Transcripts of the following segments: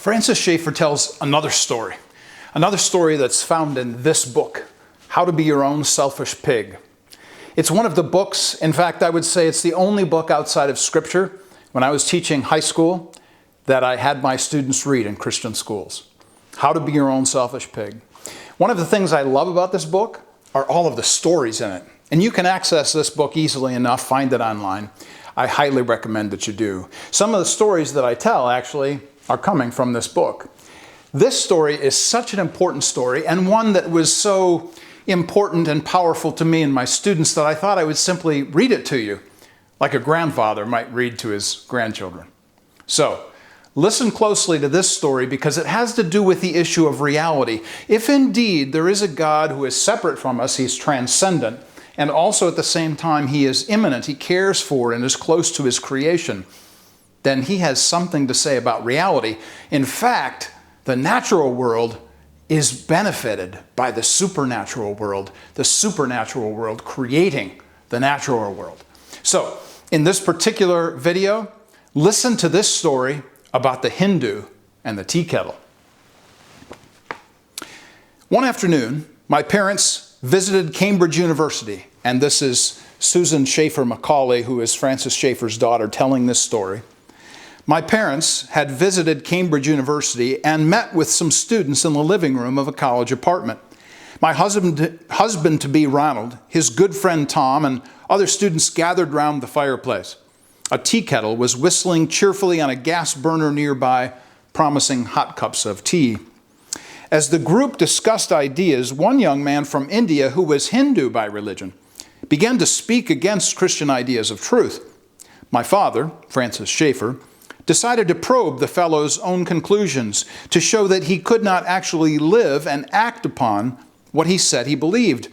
Francis Schaeffer tells another story that's found in this book, How to Be Your Own Selfish Pig. It's one of the books, in fact, I would say it's the only book outside of Scripture when I was teaching high school that I had my students read in Christian schools. How to Be Your Own Selfish Pig. One of the things I love about this book are all of the stories in it. And you can access this book easily enough, find it online. I highly recommend that you do. Some of the stories that I tell actually are coming from this book. This story is such an important story, and one that was so important and powerful to me and my students that I thought I would simply read it to you, like a grandfather might read to his grandchildren. So, listen closely to this story because it has to do with the issue of reality. If indeed there is a God who is separate from us, he's transcendent, and also at the same time he is immanent, he cares for and is close to his creation, then he has something to say about reality. In fact, the natural world is benefited by the supernatural world creating the natural world. So, in this particular video, listen to this story about the Hindu and the tea kettle. One afternoon, my parents visited Cambridge University, and this is Susan Schaeffer Macaulay, who is Francis Schaeffer's daughter, telling this story. My parents had visited Cambridge University and met with some students in the living room of a college apartment. My husband-to-be Ronald, his good friend Tom, and other students gathered round the fireplace. A tea kettle was whistling cheerfully on a gas burner nearby, promising hot cups of tea. As the group discussed ideas, one young man from India, who was Hindu by religion, began to speak against Christian ideas of truth. My father, Francis Schaeffer, decided to probe the fellow's own conclusions to show that he could not actually live and act upon what he said he believed.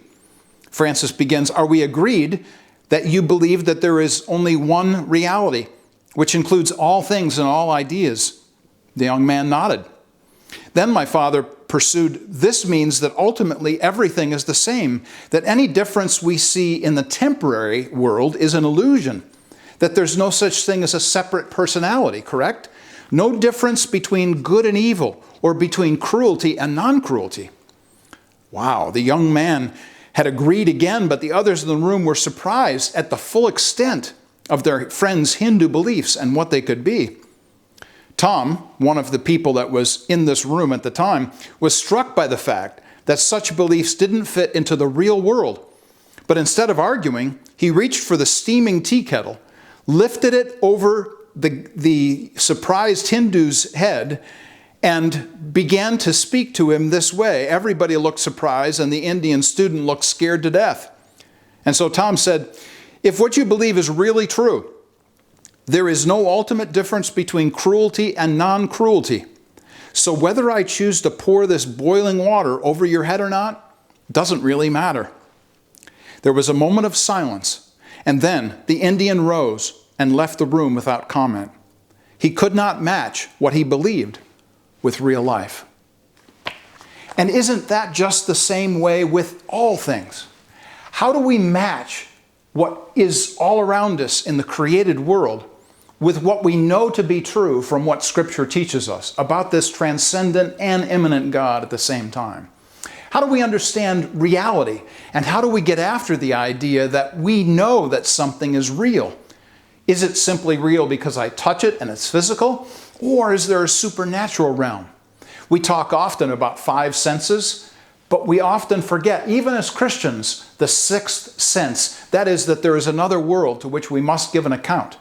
Francis begins, "Are we agreed that you believe that there is only one reality, which includes all things and all ideas?" The young man nodded. Then my father pursued, "This means that ultimately everything is the same, that any difference we see in the temporary world is an illusion, that there's no such thing as a separate personality, correct? No difference between good and evil, or between cruelty and non-cruelty." Wow, the young man had agreed again, but the others in the room were surprised at the full extent of their friend's Hindu beliefs and what they could be. Tom, one of the people that was in this room at the time, was struck by the fact that such beliefs didn't fit into the real world. But instead of arguing, he reached for the steaming tea kettle, lifted it over the surprised Hindu's head, and began to speak to him this way. Everybody looked surprised, and the Indian student looked scared to death. And so Tom said, "If what you believe is really true, there is no ultimate difference between cruelty and non-cruelty. So whether I choose to pour this boiling water over your head or not, doesn't really matter." There was a moment of silence, and then the Indian rose and left the room without comment. He could not match what he believed with real life. And isn't that just the same way with all things? How do we match what is all around us in the created world with what we know to be true from what Scripture teaches us about this transcendent and immanent God at the same time? How do we understand reality? And how do we get after the idea that we know that something is real? Is it simply real because I touch it and it's physical? Or is there a supernatural realm? We talk often about 5 senses, but we often forget, even as Christians, the 6th sense. That is, that there is another world to which we must give an account.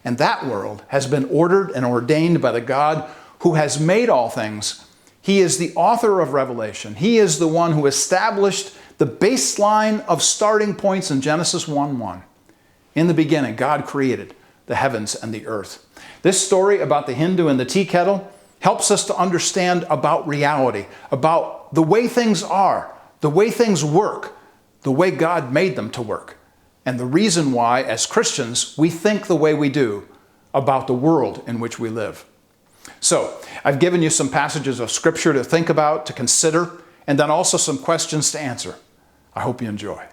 And that world has been ordered and ordained by the God who has made all things. He is the author of Revelation. He is the one who established the baseline of starting points in Genesis 1:1. In the beginning, God created the heavens and the earth. This story about the Hindu and the tea kettle helps us to understand about reality, about the way things are, the way things work, the way God made them to work, and the reason why, as Christians, we think the way we do about the world in which we live. So, I've given you some passages of Scripture to think about, to consider, and then also some questions to answer. I hope you enjoy.